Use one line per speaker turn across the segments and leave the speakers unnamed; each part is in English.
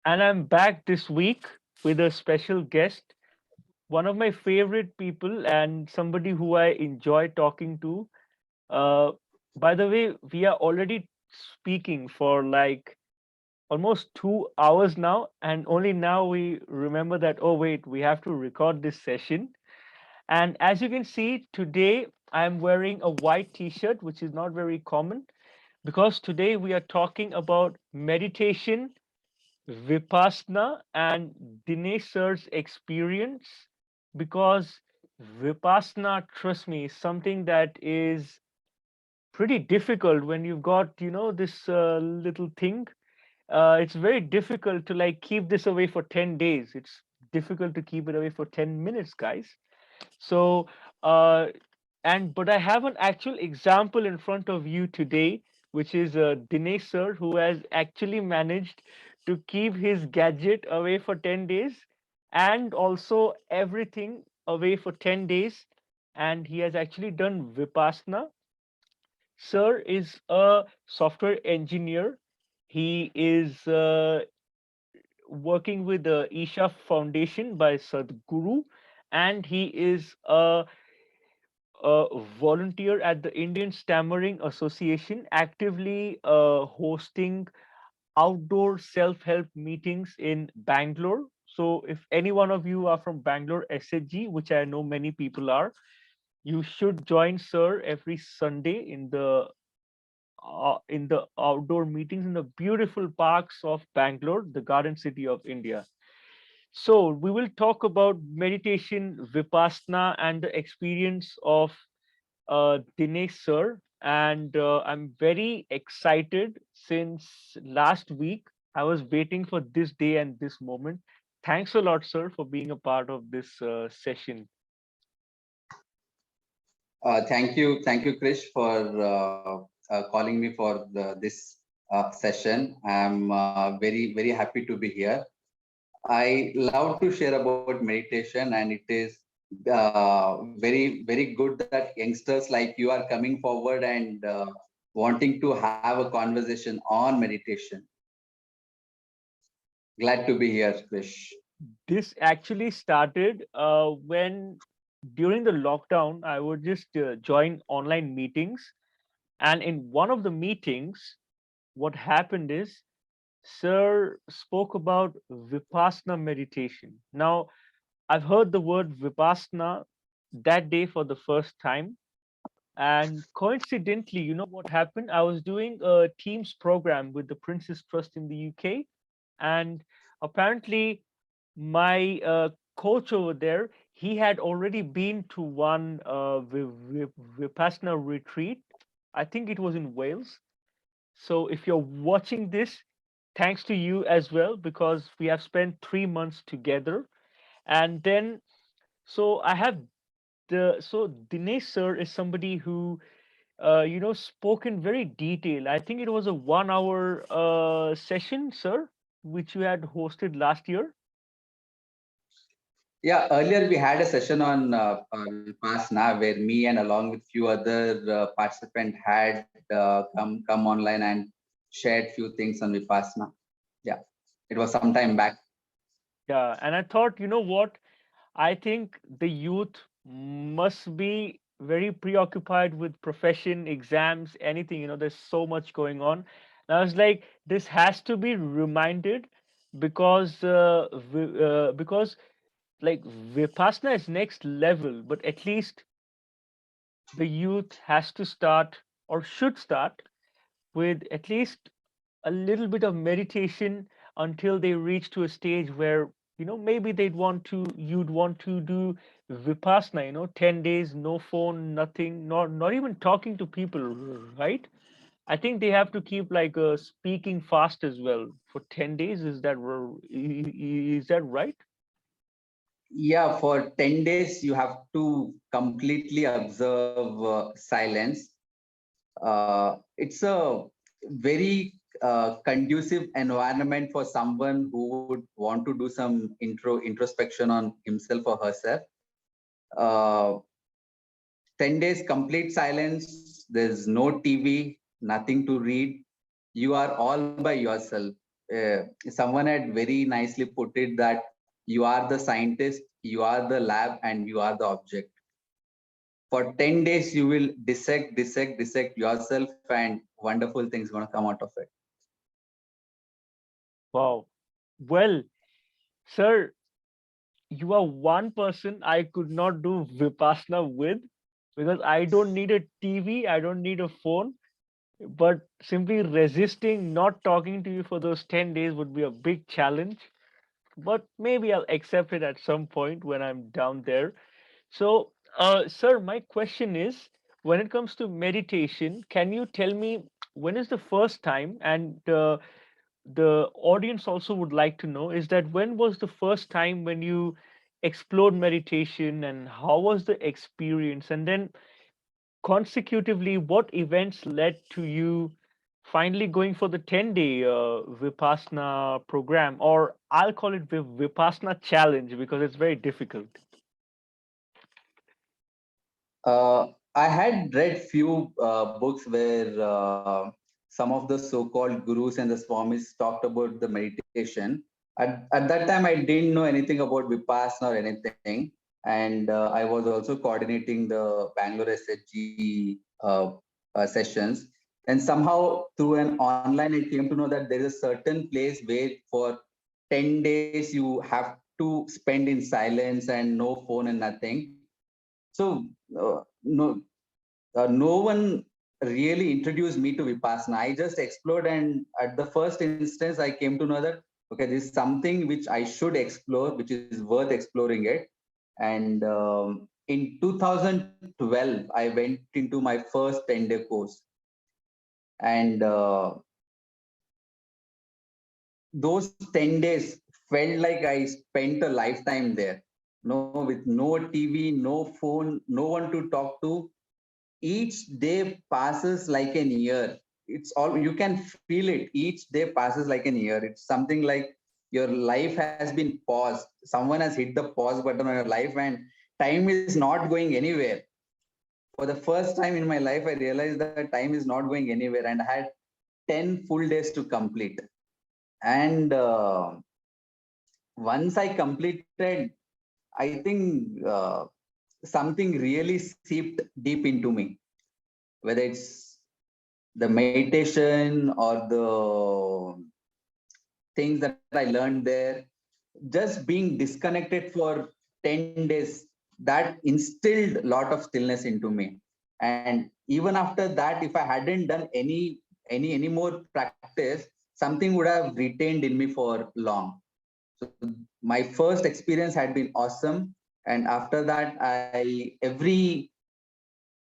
And I'm back this week with a special guest, one of my favorite people and somebody who I enjoy talking to. Uh, by the way, we are already speaking for like almost 2 hours now, and only now we remember that, oh, wait, we have to record this session. And as you can see, today I'm wearing a white t shirt, which is not very common because today we are talking about meditation, Vipassana, and Dinesh sir's experience, because Vipassana, trust me, is something that is pretty difficult when you've got, this little thing. It's very difficult to like keep this away for 10 days. It's difficult to keep it away for 10 minutes, guys. So, uh, but I have an actual example in front of you today, which is Dinesh sir, who has actually managed to keep his gadget away for 10 days and also everything away for 10 days. And he has actually done Vipassana. Sir is a software engineer. He is working with the Isha Foundation by Sadhguru, and he is a volunteer at the Indian Stammering Association, actively hosting outdoor self-help meetings in Bangalore. So if any one of you are from Bangalore SHG, which I know many people are, you should join Sir every Sunday in the outdoor meetings in the beautiful parks of Bangalore, the garden city of India. So we will talk about meditation, Vipassana, and the experience of Dinesh sir, and I'm very excited since last week. I was waiting for this day and this moment. Thanks a lot, sir, for being a part of this session.
Thank you, Krish, for calling me for this session. I'm very happy to be here. I love to share about meditation, and it is very good that youngsters like you are coming forward and wanting to have a conversation on meditation. Glad to be here, Krish.
This actually started when during the lockdown, I would just join online meetings. And in one of the meetings, what happened is Sir spoke about Vipassana meditation. Now, I've heard the word Vipassana that day for the first time. And coincidentally, you know what happened? I was doing a Teams program with the Princess Trust in the UK. And apparently, my coach over there, he had already been to one Vipassana retreat. I think it was in Wales. So if you're watching this, thanks to you as well, because we have spent 3 months together. And then, so I have so Dinesh sir is somebody who, spoke in very detail. I think it was a 1 hour session, sir, which you had hosted last year.
Yeah, earlier we had a session on Vipassana where me and along with few other participants had come online and shared few things on Vipassana. Yeah, it was some time back.
Yeah, and I thought, you know what? I think the youth must be very preoccupied with profession, exams, anything. There's so much going on. And I was like, this has to be reminded because because like Vipassana is next level, but at least the youth has to start or should start with at least a little bit of meditation until they reach to a stage where maybe you'd want to do Vipassana, 10 days, no phone, nothing, not even talking to people, right? I think they have to keep like speaking fast as well for 10 days. Is that right?
Yeah, for 10 days you have to completely observe silence. It's a very conducive environment for someone who would want to do some introspection on himself or herself. Uh, 10 days complete silence, there's no TV, nothing to read. You are all by yourself. someone had very nicely put it that you are the scientist, you are the lab, and you are the object. For 10 days, you will dissect yourself, and wonderful things going to come out of it.
Wow. Well, sir, you are one person I could not do Vipassana with because I don't need a TV, I don't need a phone, but simply resisting not talking to you for those 10 days would be a big challenge. But maybe I'll accept it at some point when I'm down there. So, sir, my question is when it comes to meditation, can you tell me when is the first time? And the audience also would like to know is that when was the first time when you explored meditation and how was the experience? And then consecutively, what events led to you finally going for the 10-day Vipassana program, or I'll call it Vipassana challenge because it's very difficult.
I had read few books where some of the so-called gurus and the swamis talked about the meditation. At that time, I didn't know anything about Vipassana or anything. And I was also coordinating the Bangalore SHG sessions. And somehow through an online, I came to know that there is a certain place where for 10 days you have to spend in silence and no phone and nothing. So no one really introduced me to Vipassana. I just explored, and at the first instance, I came to know that okay, this is something which I should explore, which is worth exploring it. And in 2012, I went into my first 10-day course, and those 10 days felt like I spent a lifetime there. No, with no TV, no phone, no one to talk to. Each day passes like an year. It's all you can feel it. Each day passes like an year. It's something like your life has been paused. Someone has hit the pause button on your life, and time is not going anywhere. For the first time in my life, I realized that time is not going anywhere, and I had 10 full days to complete. And once I completed, I think something really seeped deep into me, whether it's the meditation or the things that I learned there, just being disconnected for 10 days, that instilled a lot of stillness into me. And even after that, if I hadn't done any more practice, something would have retained in me for long. So my first experience had been awesome. And after that, I every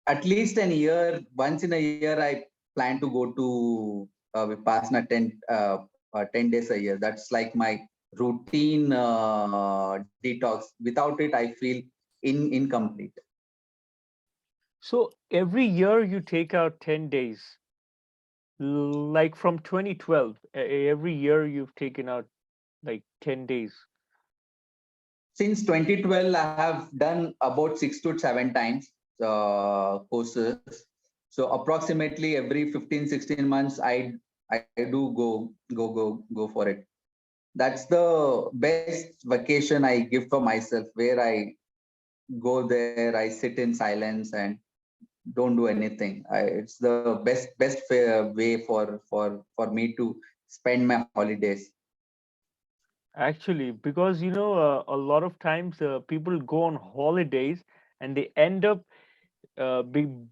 at least a year, once in a year, I plan to go to Vipassana 10 days a year. That's like my routine detox. Without it, I feel incomplete.
So every year you take out 10 days, like from 2012, every year you've taken out like 10 days.
Since 2012, I have done about 6 to 7 times courses. So approximately every 15, 16 months, I do go for it. That's the best vacation I give for myself, where I go there, I sit in silence and don't do anything. It's the best way for me to spend my holidays.
Actually, because a lot of times people go on holidays and they end up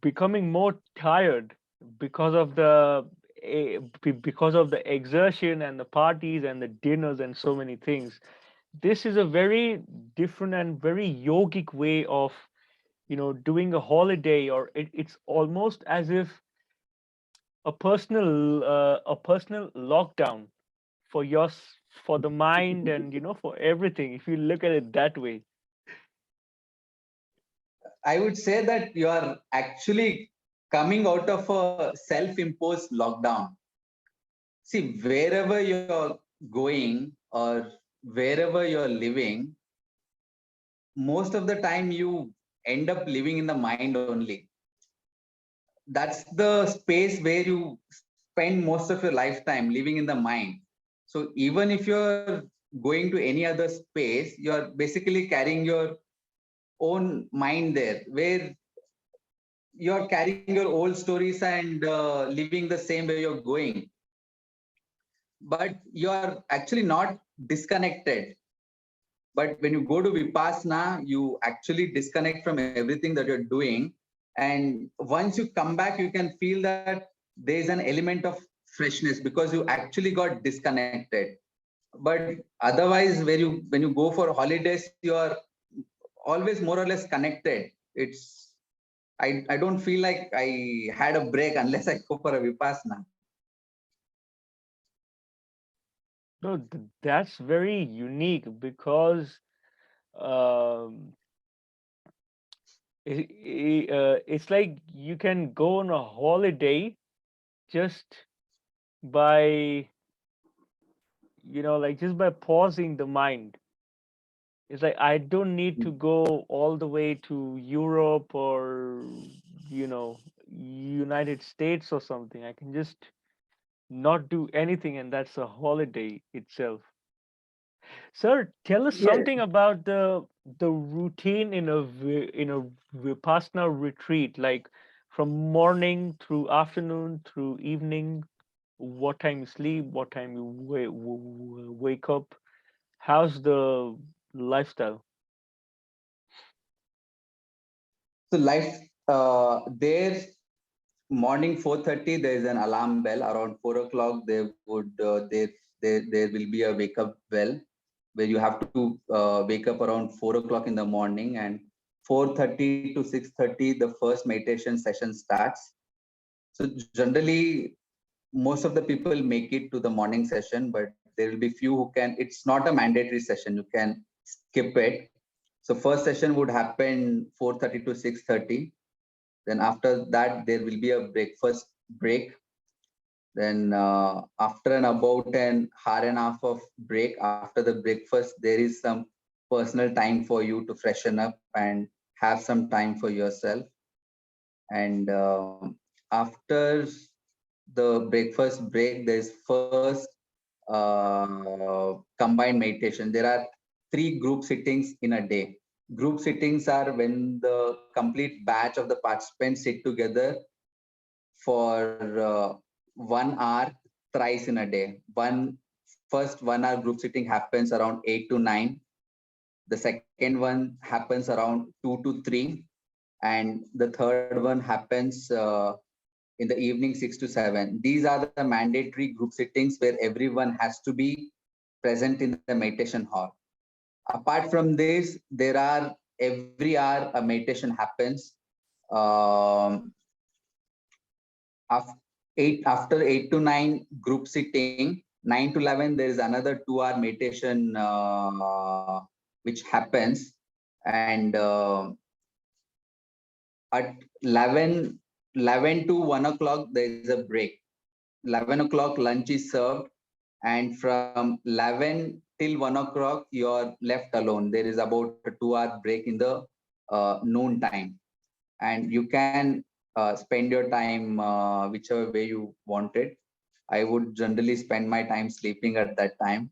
becoming more tired because of because of the exertion and the parties and the dinners and so many things. This is a very different and very yogic way of doing a holiday, or it's almost as if a personal lockdown for for the mind and for everything if you look at it that way.
I would say that you are actually coming out of a self-imposed lockdown. See, wherever you're going or wherever you're living, most of the time you end up living in the mind only. That's the space where you spend most of your lifetime living in the mind. So even if you're going to any other space, you're basically carrying your own mind there, where you're carrying your old stories and living the same way you're going. But you're actually not disconnected. But when you go to Vipassana, you actually disconnect from everything that you're doing. And once you come back, you can feel that there's an element of freshness because you actually got disconnected. But otherwise, when you go for holidays, you are always more or less connected. I don't feel like I had a break unless I go for a Vipassana.
No, that's very unique because um, it's like you can go on a holiday just by, like just by pausing the mind. It's like I don't need to go all the way to Europe or, United States or something. I can just not do anything, and that's a holiday itself. Sir, tell us
Yes.
something about the routine in a Vipassana retreat, like from morning through afternoon through evening. What time you sleep? What time you wake up? How's the lifestyle?
So life there morning 4:30 there is an alarm bell. Around 4 o'clock there will be a wake up bell where you have to wake up around 4 o'clock in the morning, and 4:30 to 6:30 the first meditation session starts. So generally most of the people make it to the morning session, but there will be few who can. It's not a mandatory session, you can skip it. So first session would happen 4:30 to 6:30. Then after that there will be a breakfast break. Then after and about an hour and a half of break, after the breakfast, there is some personal time for you to freshen up and have some time for yourself. And after the breakfast break, there's first combined meditation. There are 3 group sittings in a day. Group sittings are when the complete batch of the participants sit together for 1 hour thrice in a day. First 1 hour group sitting happens around 8 to 9. The second one happens around 2 to 3, and the third one happens in the evening 6 to 7. These are the mandatory group sittings where everyone has to be present in the meditation hall. Apart from this, there are every hour a meditation happens. Um, after 8 to 9 group sitting, 9 to 11 there is another 2 hour meditation which happens. And at 11 to 1 o'clock there is a break. 11 o'clock lunch is served, and from 11 till 1 o'clock you're left alone. There is about a 2 hour break in the noon time, and you can spend your time whichever way you wanted. I would generally spend my time sleeping at that time.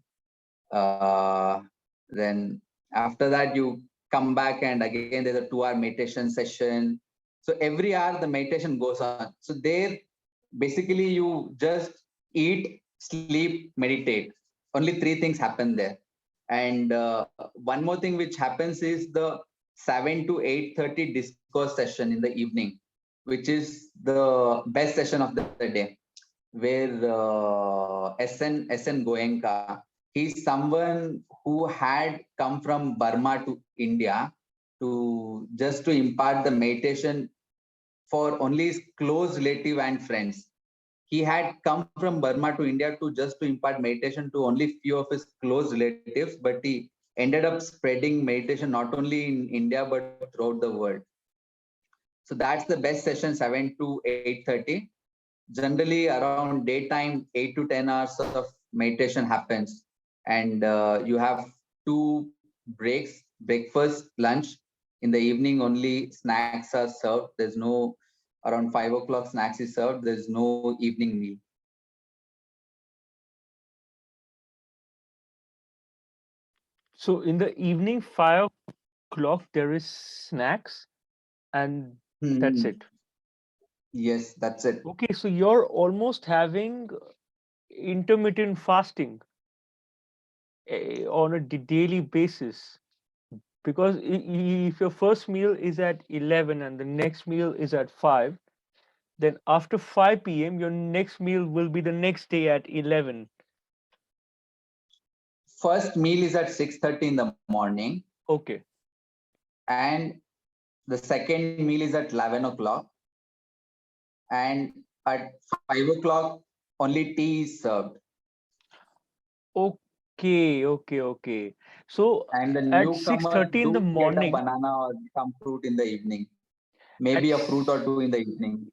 Uh, then after that, you come back, and again there's a 2 hour meditation session. So every hour the meditation goes on. So there, basically, you just eat, sleep, meditate. Only 3 things happen there. And one more thing which happens is the 7 to 8:30 discourse session in the evening, which is the best session of the day, where SN Goenka, he's someone who had come from Burma to India to just to impart the meditation for only his close relative and friends. He had come from Burma to India to just to impart meditation to only few of his close relatives, but he ended up spreading meditation not only in India but throughout the world. So that's the best session, 7 to 8:30. Generally around daytime 8 to 10 hours of meditation happens, and you have 2 breaks, breakfast, lunch. In the evening only snacks are served. There's no, around 5 o'clock snacks is served. There's no evening meal.
So in the evening, 5 o'clock, there is snacks, and that's
Hmm.
it.
Yes, that's it.
Okay, so you're almost having intermittent fasting on a daily basis, because if your first meal is at 11 and the next meal is at 5, then after 5 p.m. your next meal will be the next day at 11.
First meal is at 6:30 in the morning,
Okay.
and the second meal is at 11 o'clock, and at 5 o'clock only tea is served.
Okay. So
And the
at
newcomers
6:30 in the
do get a
morning,
banana or some fruit in the evening,
at
maybe a fruit or
s-
two in the evening.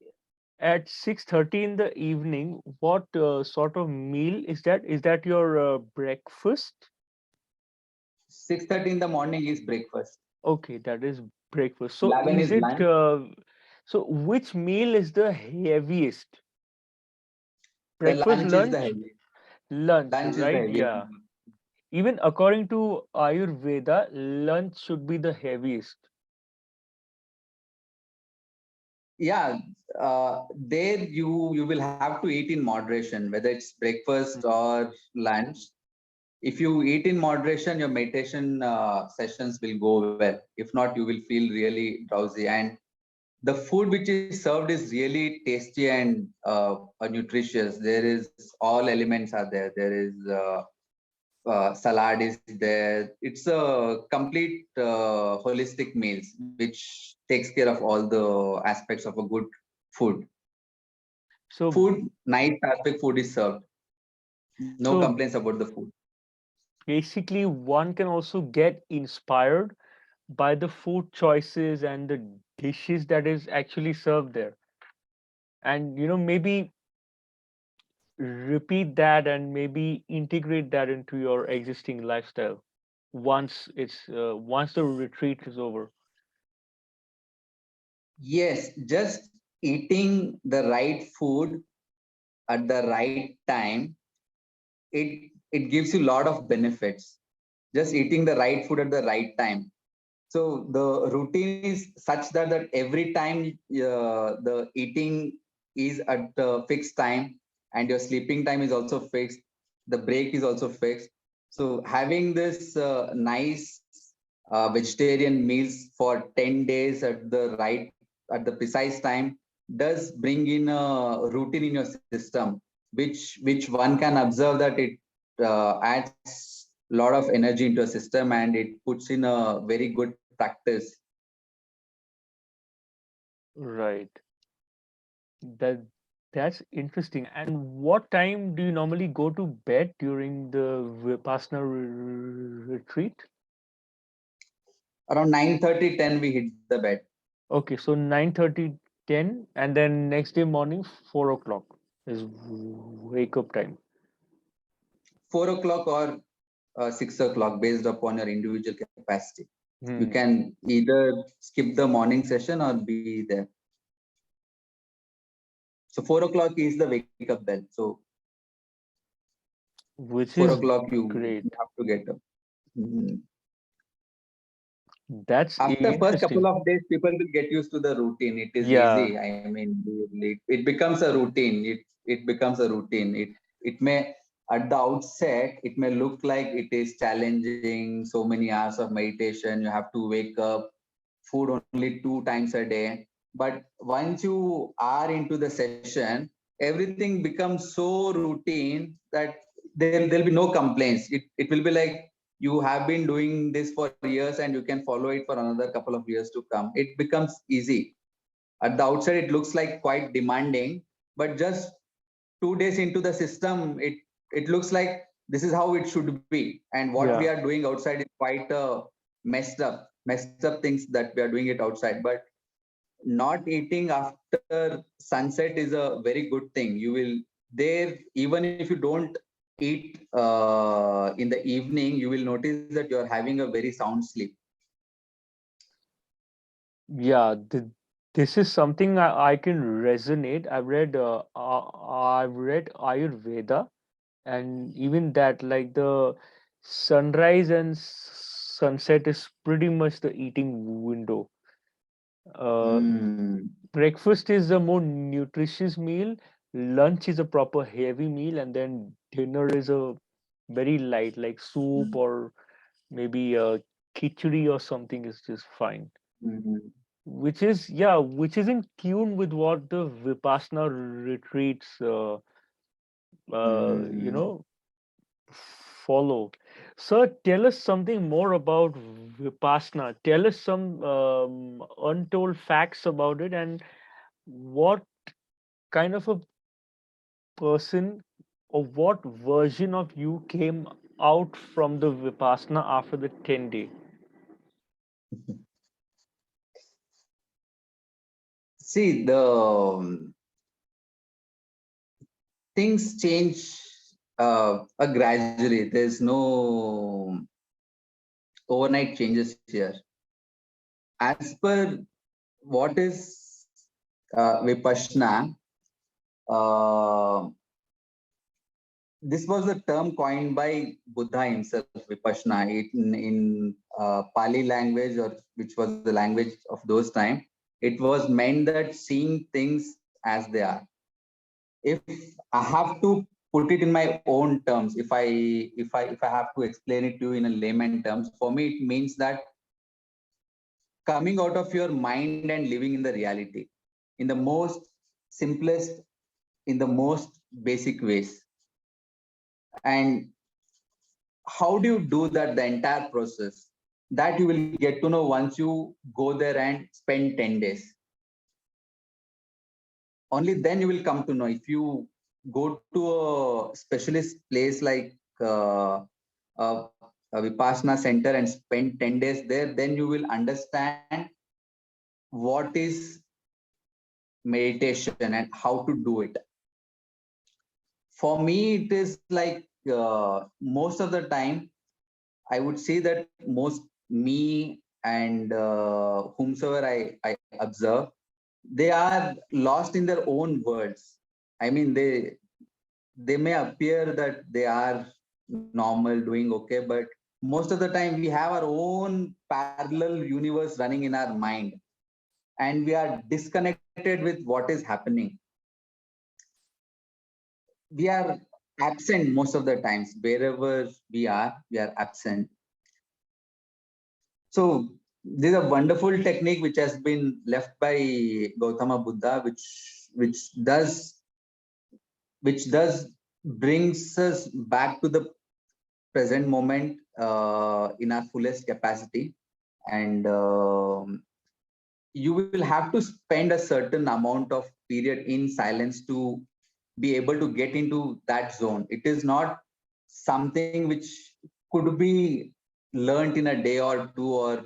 at 6:30 in the evening, what sort of meal is that? Is that your breakfast?
6:30 in the morning is breakfast.
Okay, that is breakfast. So
11
is
is
it
lunch.
so which meal is the heaviest?
The
Breakfast,
lunch is the
lunch,
heavy.
lunch,
Lunch is the
right?
heavy.
Yeah. Even according to Ayurveda, lunch should be the heaviest.
Yeah, there you will have to eat in moderation, whether it's breakfast
Hmm.
or lunch. If you eat in moderation, your meditation sessions will go well. If not, you will feel really drowsy. And the food which is served is really tasty and nutritious. There is all elements are there. There is salad is there. It's a complete holistic meals which takes care of all the aspects of a good food.
So
Food, nice aspect food is served. No
so
complaints about the food.
basically one can also get inspired by the food choices and the dishes that is actually served there, and maybe repeat that and maybe integrate that into your existing lifestyle once the retreat is over.
Yes, just eating the right food at the right time, it gives you a lot of benefits. Just eating the right food at the right time. So the routine is such that every time the eating is at a fixed time, and your sleeping time is also fixed. The break is also fixed. So having this nice vegetarian meals for 10 days at the precise time does bring in a routine in your system, which one can observe that it adds a lot of energy into a system, and it puts in a very good practice.
Right. That's interesting. And what time do you normally go to bed during the Vipassana retreat?
Around 9:30, 10 we hit the bed.
Okay, so 9:30, 10, and then next day morning 4 o'clock is wake up time.
4 o'clock or 6 o'clock based upon your individual capacity. You
Hmm.
can either skip the morning session or be there. So 4 o'clock is the wake up bell. So
Which
four
is
o'clock you
great.
have to get up. Mhm.
That's
After first couple
interesting.
of days, people will get used to the routine. It is
Yeah,
easy. I mean, it becomes a routine. It becomes a routine. It may at the outset it may look like it is challenging. So many hours of meditation. You have to wake up, food only 2 times a day. But once you are into the session, everything becomes so routine that there'll be no complaints. It will be like you have been doing this for years and you can follow it for another couple of years to come. It becomes easy. At the outside, it looks like quite demanding, but just 2 days into the system, it looks like this is how it should be. And what we
yeah.
are doing outside is quite messed up things that we are doing it outside. But not eating after sunset is a very good thing. You will there, even if you don't eat in the evening, you will notice that you're having a very sound sleep.
Yeah, this is something I can resonate. I've read Ayurveda, and even that, like, the Sunrise and sunset is pretty much the eating window. Uh,
Mm,
Breakfast is a more nutritious meal, lunch is a proper heavy meal, and then dinner is a very light, like soup or maybe a khichdi or something is just fine.
mhm,
Which is, yeah, which is in tune with what the Vipassana retreats, you
mm.
know, follow. Sir, tell us something more about Vipassana. Tell us some untold facts about it, and what kind of a person or what version of you came out from the Vipassana after the 10 day?
See, the things change gradually. There's no overnight changes here. As per what is Vipassana, uh, this was a term coined by Buddha himself, Vipassana, in Pali language, or which was the language of those times. It was meant that seeing things as they are. If I have to put it in my own terms, if I have to explain it to you in a layman terms, for me it means that coming out of your mind and living in the reality in the most simplest, in the most basic ways. And how do you do that, the entire process? That you will get to know once you go there and spend 10 days. Only then you will come to know. If you go to a specialist place like a Vipassana center and spend 10 days there, then you will understand what is meditation and how to do it. For me, it is like most of the time, I would say that most me and whomsoever I observe, they are lost in their own worlds. I mean, they may appear that they are normal, doing okay, but most of the time we have our own parallel universe running in our mind, and we are disconnected with what is happening. We are absent most of the times. Wherever we are absent. So this is a wonderful technique which has been left by Gautama Buddha, which does which does brings us back to the present moment in our fullest capacity. And you will have to spend a certain amount of period in silence to be able to get into that zone. It is not something which could be learned in a day or two, or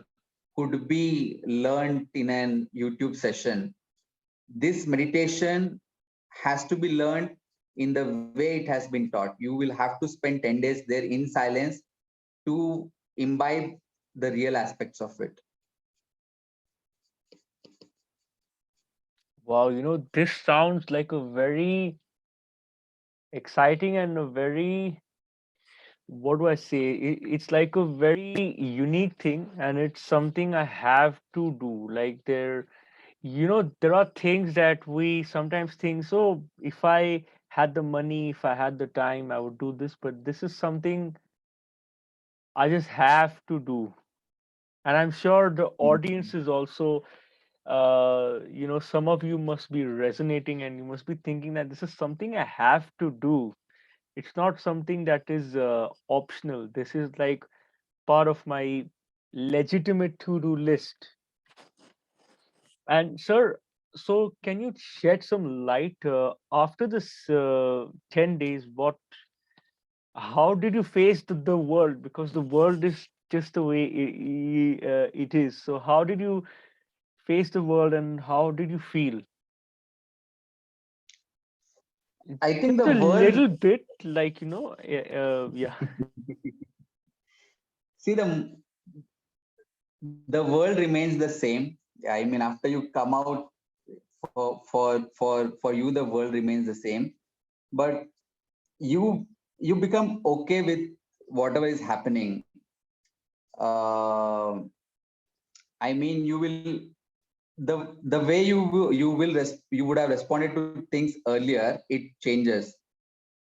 could be learned in an YouTube session. This meditation has to be learned in the way it has been taught. You will have to spend 10 days there in silence to imbibe the real aspects of it.
Wow, this sounds like a very exciting and a very, what do I say? It's like a very unique thing, and it's something I have to do. Like there are things that we sometimes think, so if I had the money, if I had the time, I would do this, but this is something I just have to do. And I'm sure the audience is also, some of you must be resonating and you must be thinking that this is something I have to do. It's not something that is optional. This is like part of my legitimate to-do list. And sir, so can you shed some light after this 10 days? How did you face the world? Because the world is just the way it is. So how did you face the world and how did you feel?
I think
Just
the
a
world,
little bit, like, yeah.
see, the world remains the same. I mean, after you come out, for you, the world remains the same. But you you become okay with whatever is happening. uh, I mean, you will, the way you would have responded to things earlier, it changes.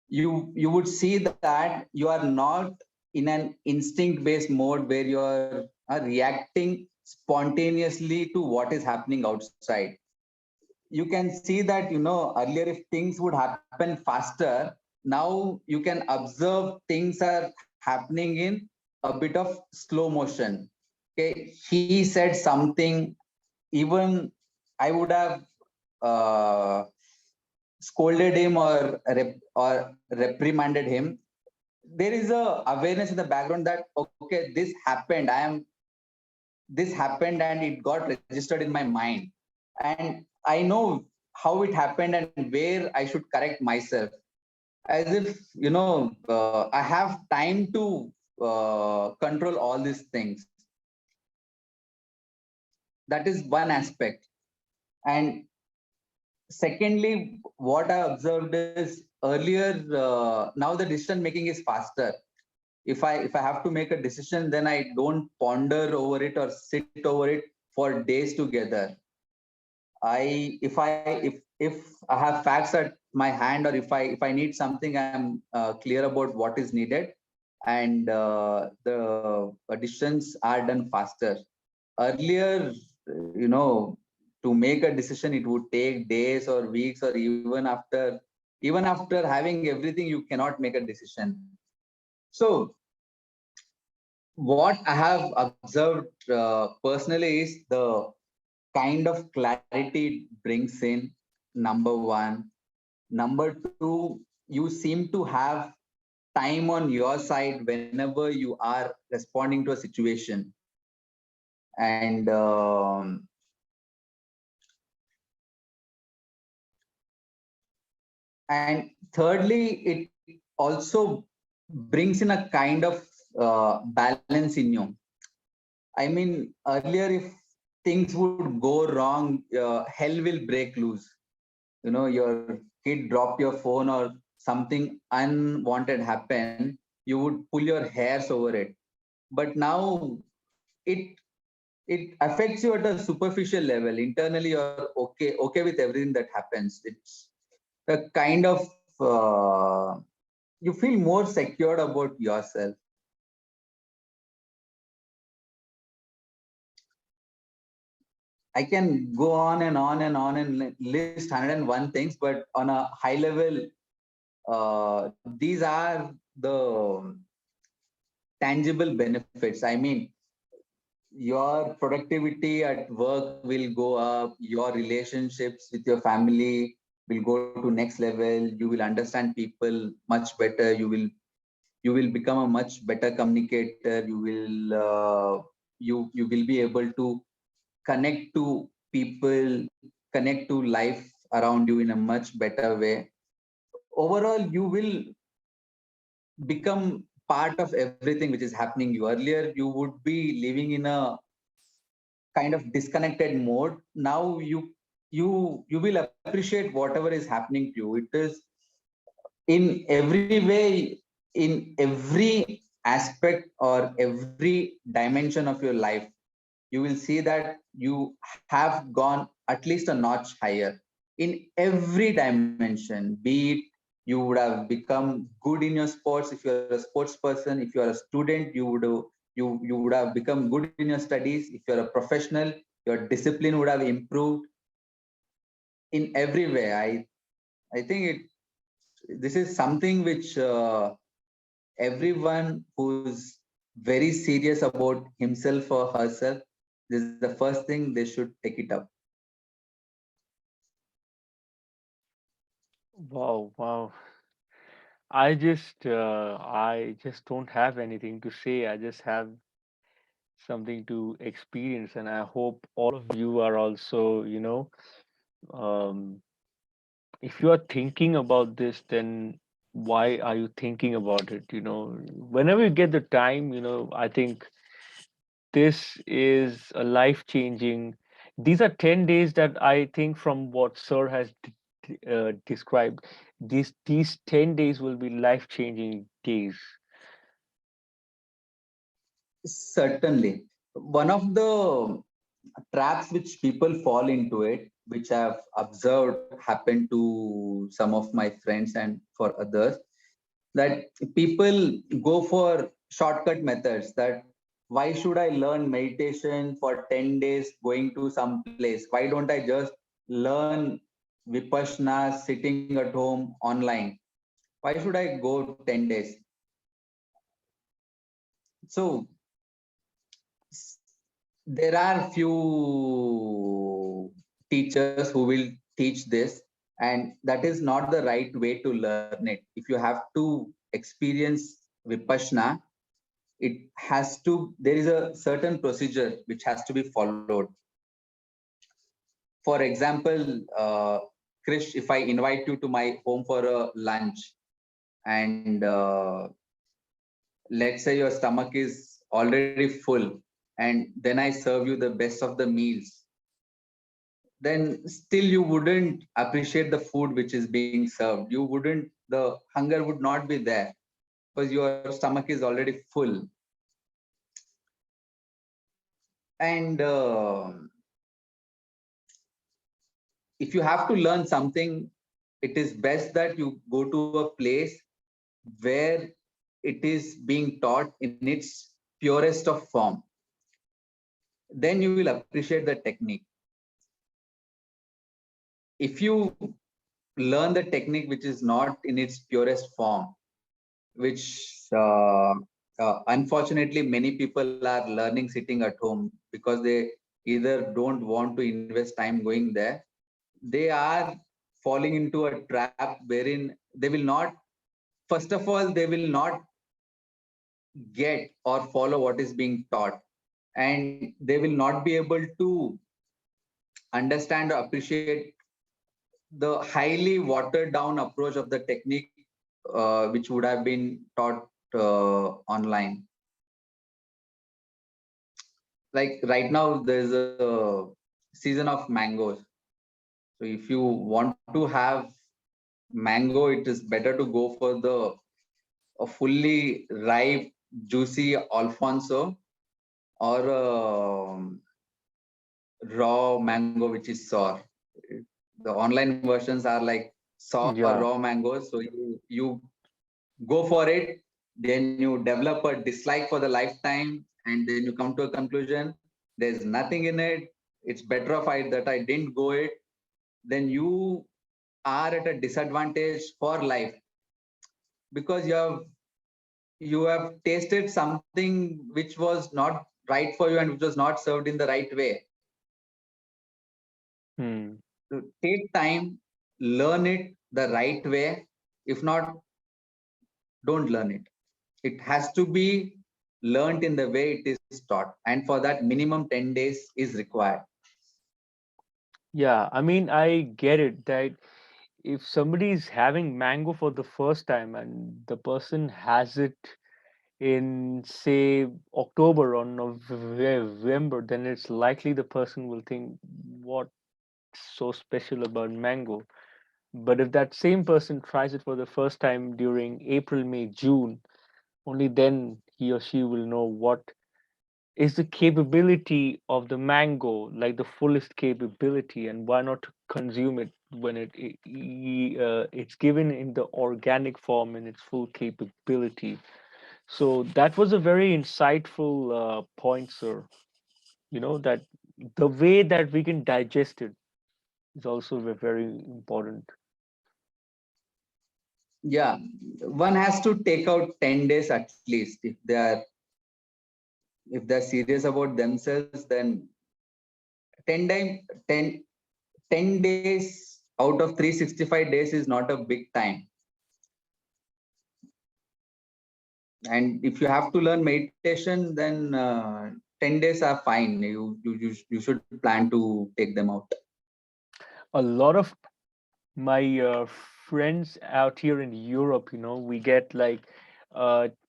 You would see that you are not in an instinct based mode where you are reacting spontaneously to what is happening outside. You can see that, earlier if things would happen faster, now you can observe things are happening in a bit of slow motion. Okay, he said something, even I would have uh, scolded him or reprimanded him. There is a awareness in the background that, okay, this happened and it got registered in my mind, and I know how it happened and where I should correct myself. As if, I have time to control all these things. That is one aspect. And secondly, what I observed is, earlier, now the decision making is faster. If I have to make a decision, then I don't ponder over it or sit over it for days together. If I have facts at my hand, or if I need something, I'm clear about what is needed, and the decisions are done faster. Earlier, to make a decision, it would take days or weeks, or even after having everything, you cannot make a decision. So what I have observed personally is the kind of clarity it brings in. Number one. Number two, you seem to have time on your side whenever you are responding to a situation. And thirdly, it also brings in a kind of balance in you. I mean, earlier, if things would go wrong, hell will break loose. Your kid dropped your phone or something unwanted happen, you would pull your hairs over it. But now it it affects you at a superficial level. Internally, you're okay with everything that happens. It's a kind of you feel more secured about yourself. I can go on and on and on and list 101 things, but on a high level, these are the tangible benefits. I mean, your productivity at work will go up, your relationships with your family will go to next level. You will understand people much better. You will become a much better communicator. You will be able to connect to people, connect to life around you in a much better way. Overall, you will become part of everything which is happening. You earlier, you would be living in a kind of disconnected mode. Now you will appreciate whatever is happening to you. It is in every way, in every aspect or every dimension of your life. You will see that you have gone at least a notch higher in every dimension. Be it, you would have become good in your sports. If you're a sports person, if you're a student, you would have become good in your studies. If you're a professional, your discipline would have improved in every way. I think this is something which everyone who's very serious about himself or herself, this is the first thing they should take it up.
Wow, wow. I just don't have anything to say. I just have something to experience, and I hope all of you are also, um, if you are thinking about this, then why are you thinking about it? Whenever you get the time, I think this is a life changing. These are 10 days that I think, from what Sir has described, these 10 days will be life changing days.
Certainly. One of the traps which people fall into it, which I've observed happen to some of my friends and for others, that people go for shortcut methods. That why should I learn meditation for 10 days going to some place? Why don't I just learn Vipassana sitting at home online? Why should I go 10 days? So there are few teachers who will teach this, and that is not the right way to learn it. If you have to experience Vipassana, it has to, there is a certain procedure which has to be followed. For example, Krish, if I invite you to my home for a lunch, and let's say your stomach is already full, and then I serve you the best of the meals, then still you wouldn't appreciate the food which is being served. You wouldn't, the hunger would not be there because your stomach is already full. And if you have to learn something, it is best that you go to a place where it is being taught in its purest of form. Then you will appreciate the technique. If you learn the technique which is not in its purest form, which unfortunately many people are learning sitting at home because they either don't want to invest time going there, they are falling into a trap wherein they will not, first of all, they will not get or follow what is being taught, and they will not be able to understand or appreciate the highly watered down approach of the technique which would have been taught online. Like right now there's a season of mangoes, so if you want to have mango, it is better to go for the a fully ripe juicy Alfonso, or raw mango which is sour. The online versions are like sour raw
Yeah.
mangoes, so you go for it, then you develop a dislike for the lifetime, and then you come to a conclusion there's nothing in it, it's better of I that I didn't go it. Then you are at a disadvantage for life because you have tasted something which was not right for you and which was not served in the right way.
Hmm.
To take time, learn it the right way. If not, don't learn it. It has to be learned in the way it is taught, and for that minimum 10 days is required.
Yeah, I mean, I get it that if somebody is having mango for the first time and the person has it in, say, October or November, then it's likely the person will think, what's so special about mango? But if that same person tries it for the first time during April, May, June, only then he or she will know what is the capability of the mango, like the fullest capability, and why not consume it when it's given in the organic form in its full capability. So that was a very insightful point, sir. That the way that we can digest it is also very important.
Yeah, one has to take out 10 days at least. If they're serious about themselves, then 10 time 10 10 days out of 365 days is not a big time. And if you have to learn meditation, then 10 days are fine. You should plan to take them out.
A lot of my friends out here in Europe, we get like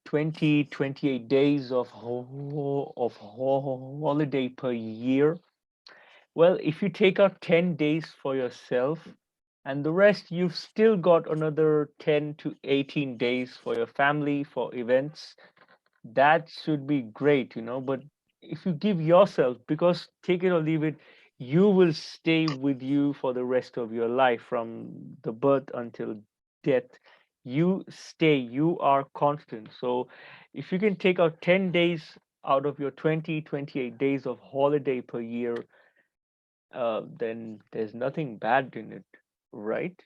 20, 28 days of holiday per year. Well, if you take out 10 days for yourself and the rest, you've still got another 10 to 18 days for your family, for events. That should be great, but if you give yourself, because take it or leave it, you will stay with you for the rest of your life from the birth until death. You stay, you are constant. So if you can take out 10 days out of your 28 days of holiday per year, then there's nothing bad in it, right?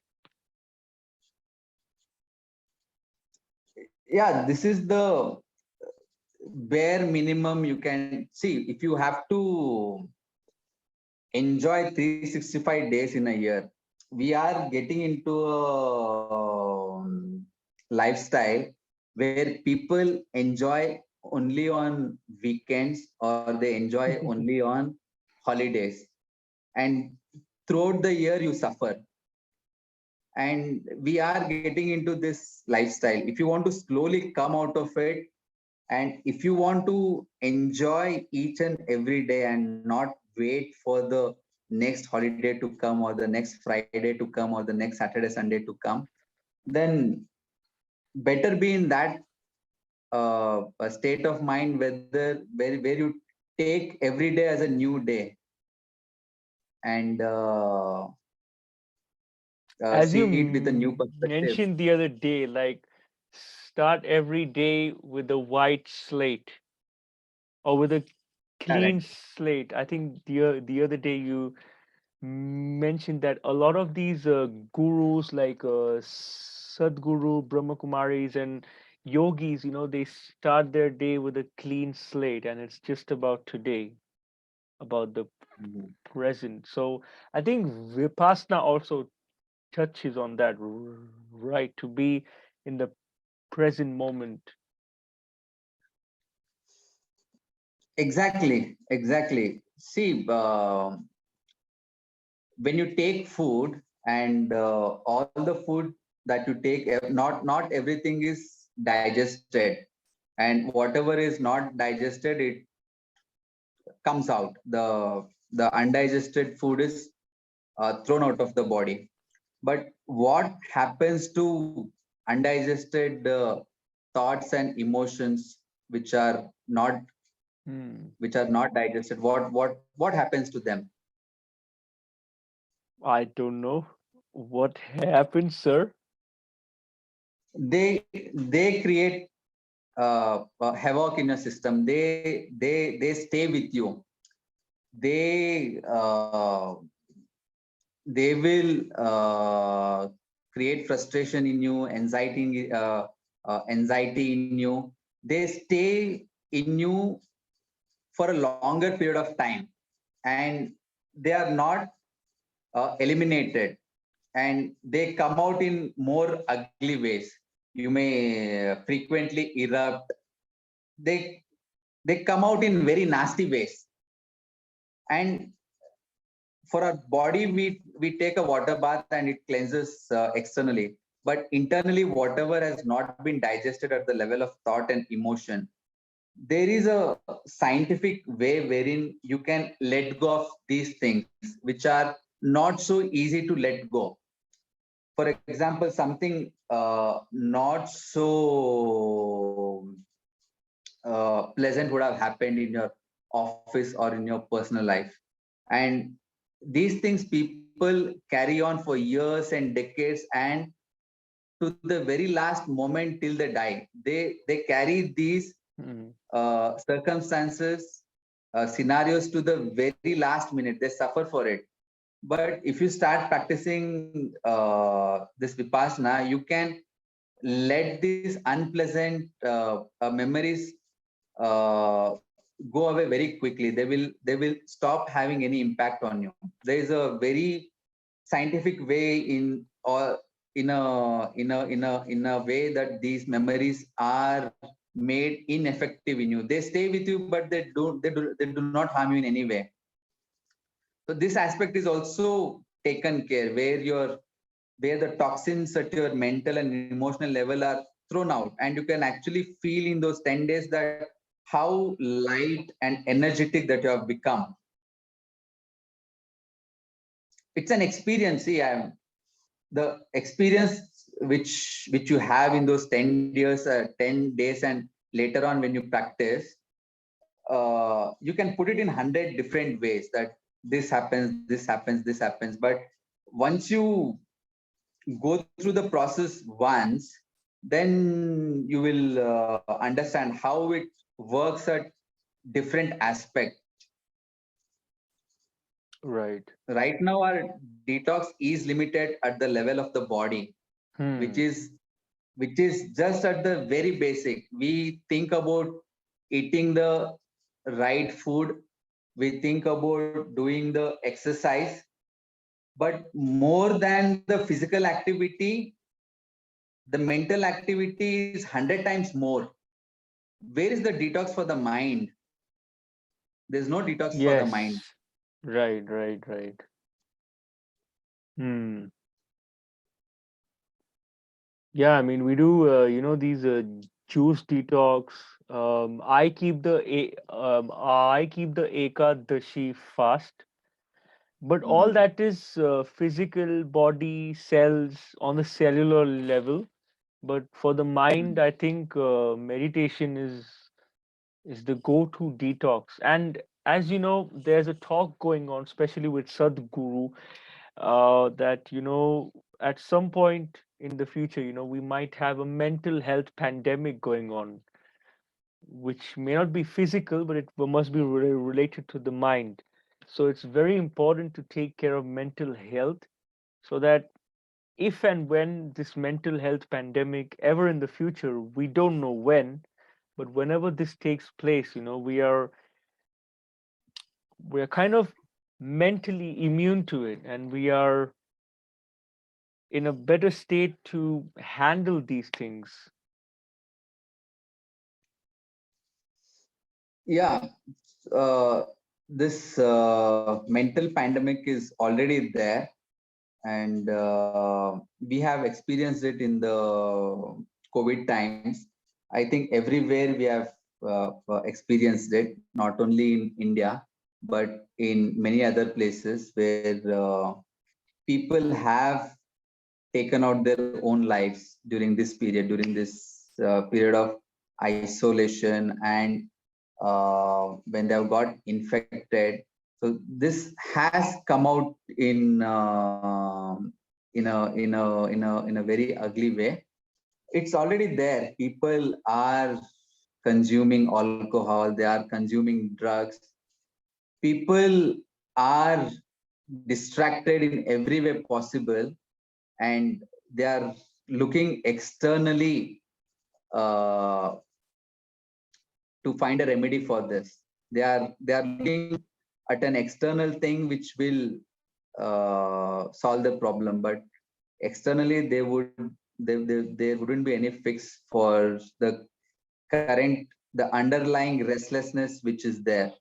Yeah, this is the bare minimum you can see. If you have to enjoy 365 days in a year, we are getting into a lifestyle where people enjoy only on weekends or they enjoy only on holidays, and throughout the year you suffer. And we are getting into this lifestyle. If you want to slowly come out of it, and if you want to enjoy each and every day and not wait for the next holiday to come or the next Friday to come or the next Saturday, Sunday to come, then better be in that a state of mind where you take every day as a new day, and
As you
see it with a new perspective.
mentioned the other day, like start every day with a white slate or with a clean
Correct.
slate. I think the other day you mentioned that a lot of these gurus like Sadhguru, Brahma Kumaris, and yogis, they start their day with a clean slate, and it's just about today, about the
Mhm.
present. So I think Vipassana also touches on that, right? To be in the present moment.
Exactly. See, when you take food, and all the food that you take, not everything is digested, and whatever is not digested, it comes out. The undigested food is thrown out of the body. But what happens to undigested thoughts and emotions which are not
Hmm.
digested? What happens to them?
I don't know what happened, sir.
They create havoc in your system. They stay with you. They uh, they will create frustration in you, anxiety in you. They stay in you for a longer period of time, and they are not eliminated, and they come out in more ugly ways. You may frequently erupt. They they come out in very nasty ways. And for our body, we take a water bath and it cleanses externally, but internally whatever has not been digested at the level of thought and emotion, there is a scientific way wherein you can let go of these things which are not so easy to let go. For example, something not so pleasant would have happened in your office or in your personal life, and these things people carry on for years and decades, and to the very last moment till they die, they carry these
Hmm.
circumstances, scenarios to the very last minute. They suffer for it. But if you start practicing this vipassana, you can let these unpleasant memories go away very quickly. They will stop having any impact on you. There is a very scientific way or in a way that these memories are made ineffective in you. They stay with you, but they do not harm you in any way. So this aspect is also taken care, where the toxins at your mental and emotional level are thrown out, and you can actually feel in those 10 days that how light and energetic that you have become. It's an experience. See, the experience which you have in those 10 years, 10 days and later on when you practice, you can put it in 100 different ways that this happens, this happens, this happens. But once you go through the process once, then you will understand how it works at different aspect.
Right.
Right now, our detox is limited at the level of the body, which
Hmm.
is just at the very basic. We think about eating the right food. We think about doing the exercise, but more than the physical activity, the mental activity is 100 times more. Where is the detox for the mind? There's no detox for the mind.
Yes. Right, right, right. Hmm. Yeah, I mean, we do, these juice detox. I keep the Ekadashi fast, but all
Hmm.
that is physical body cells on the cellular level. But for the mind, I think meditation is the go-to detox. And as you know, there's a talk going on, especially with Sadhguru, that at some point in the future, we might have a mental health pandemic going on, which may not be physical, but it must be related to the mind. So it's very important to take care of mental health, so that if and when this mental health pandemic ever in the future, we don't know when, but whenever this takes place, we are kind of mentally immune to it, and we are in a better state to handle these things.
Yeah, this mental pandemic is already there, and we have experienced it in the COVID times. I think everywhere we have experienced it, not only in India, but in many other places where people have taken out their own lives during this period of isolation, and when they have got infected. So this has come out in a very ugly way. It's already there. People are consuming alcohol, they are consuming drugs. People are distracted in every way possible, and they are looking externally uh, to find a remedy for this. They are looking at an external thing which will solve the problem, but externally there wouldn't be any fix for the underlying restlessness which is there.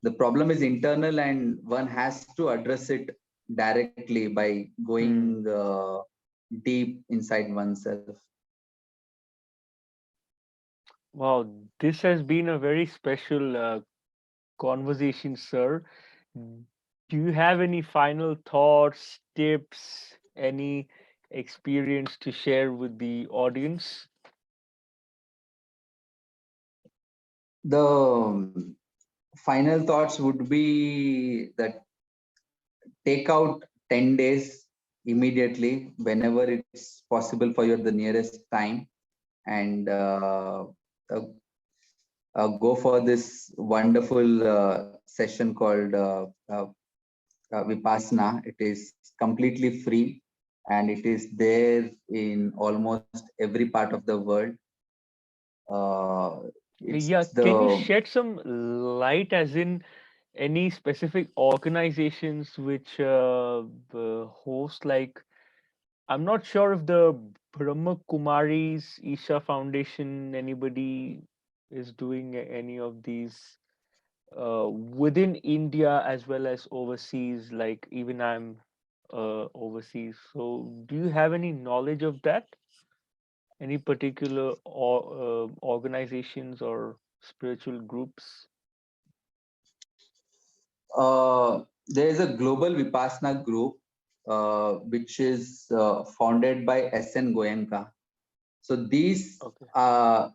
The problem is internal, and one has to address it directly by
Hmm.
going deep inside oneself.
Wow, this has been a very special conversation, sir. Do you have any final thoughts, tips, any experience to share with the audience?
The final thoughts would be that take out 10 days immediately whenever it's possible for you at the nearest time, and uh, go for this wonderful session called Vipassana. It is completely free, and it is there in almost every part of the world. It's
Yeah, can you
the
shed some light, as in any specific organizations which host, like, I'm not sure if the Brahma Kumaris Isha Foundation, anybody is doing any of these within India as well as overseas, like even I'm overseas. So do you have any knowledge of that? Any particular organizations or spiritual groups?
there's a global Vipassana group which is founded by SN Goenka. So these
Okay.
uh,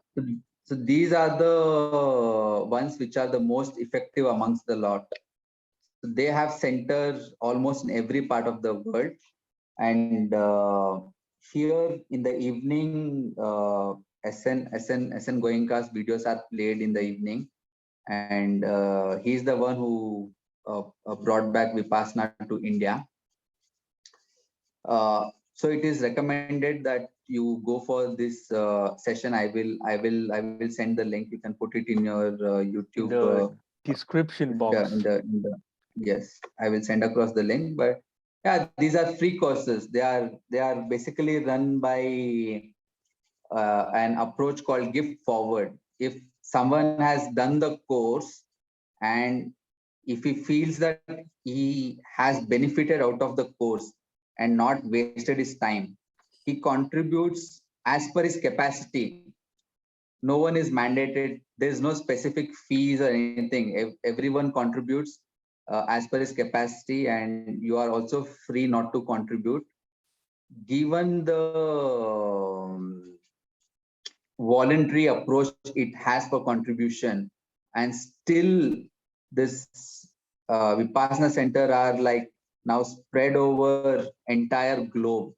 So these are the ones which are the most effective amongst the lot. So they have centers almost in every part of the world. And here in the evening, SN Goenka's videos are played in the evening. And he's the one who brought back Vipassana to India. So it is recommended that you go for this session. I will send the link. You can put it in your
In
YouTube.
the description box.
In the Yes, I will send across the link. But yeah, these are free courses. They are basically run by an approach called gift forward. If someone has done the course, and if he feels that he has benefited out of the course and not wasted his time, he contributes as per his capacity. No one is mandated. There is no specific fees or anything. Everyone contributes as per his capacity, and you are also free not to contribute given the voluntary approach it has for contribution. And still this Vipassana center are like now spread over entire globe.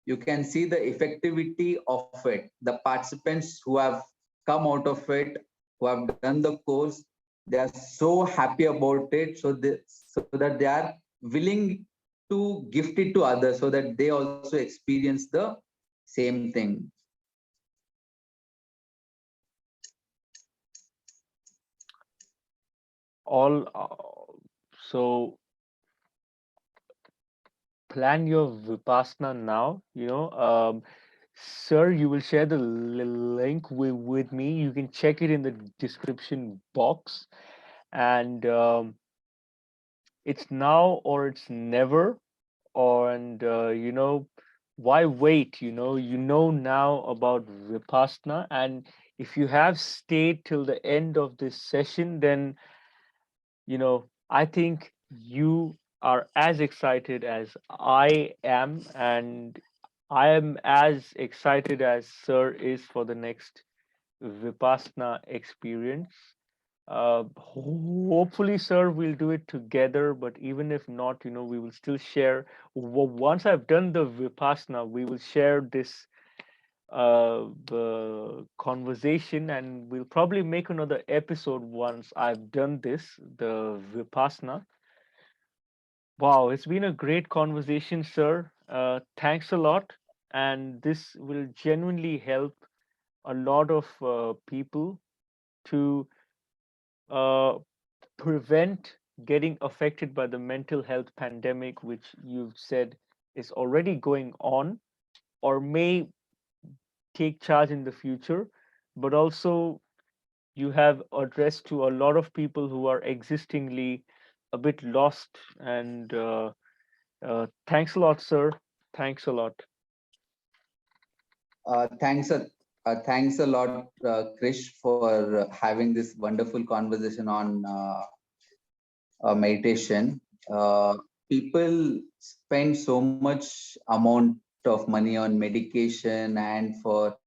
You can see the effectivity of it. The participants who have come out of it, who have done the course, they are so happy about it, so that they are willing to gift it to others so that they also experience the same thing.
All so plan your Vipassana now. Sir, you will share the link with me. You can check it in the description box. And it's now or it's never. And why wait? You know now about Vipassana. And if you have stayed till the end of this session, then I think you are as excited as I am, and I am as excited as Sir is for the next Vipassana experience. Hopefully, Sir, we'll do it together, but even if not, we will still share. Once I've done the Vipassana, we will share this the conversation, and we'll probably make another episode once I've done this, the Vipassana. Wow, it's been a great conversation, sir. Thanks a lot. And this will genuinely help a lot of people to uh, prevent getting affected by the mental health pandemic, which you've said is already going on or may take charge in the future. But also, you have addressed to a lot of people who are existingly a bit lost. And thanks a lot, sir. Thanks a lot.
Thanks a lot, Krish, for having this wonderful conversation on meditation. Uh, People spend so much amount of money on medication and for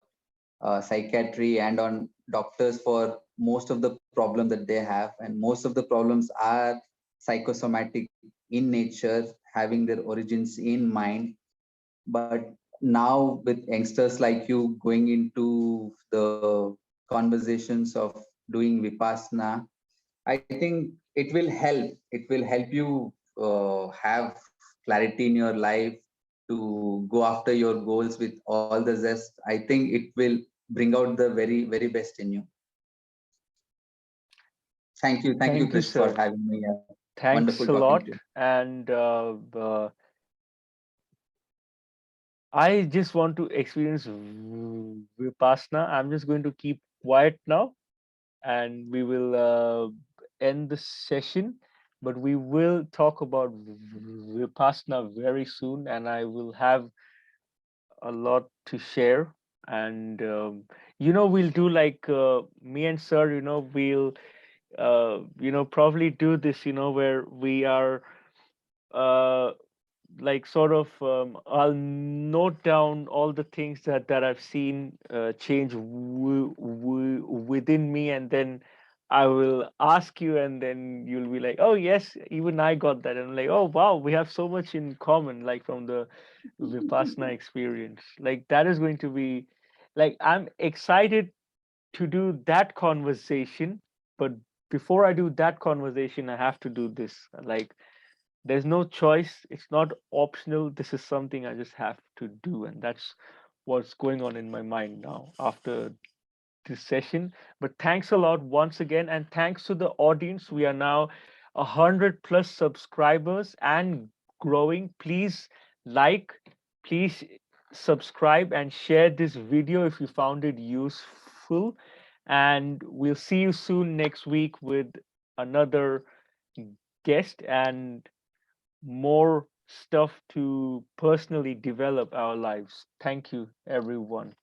psychiatry and on doctors for most of the problem that they have, and most of the problems are psychosomatic in nature, having their origins in mind. But now with youngsters like you going into the conversations of doing Vipassana, I think it will help you have clarity in your life to go after your goals with all the zest. I think it will bring out the very best in you. Thank you,
Thank you,
Krish, for
sir.
having me. Wonderful
Thanks a
talking
lot.
to you.
And I just want to experience Vipassana. I'm just going to keep quiet now, and we will end the session. But we will talk about Vipassana very soon, and I will have a lot to share. And we'll do like me and Sir. We'll probably do this. Where we are. Uh, like sort of I'll note down all the things that I've seen change within me, and then I will ask you, and then you'll be like, "Oh yes, even I got that," and I'm like, "Oh wow, we have so much in common, like from the Vipassana experience." Like that is going to be, like I'm excited to do that conversation, but before I do that conversation, I have to do this. Like there's no choice. It's not optional. This is something I just have to do. And that's what's going on in my mind now after this session. But thanks a lot once again. And thanks to the audience. We are now 100+ subscribers and growing. Please like, please subscribe and share this video if you found it useful. And we'll see you soon next week with another guest and more stuff to personally develop our lives. Thank you, everyone.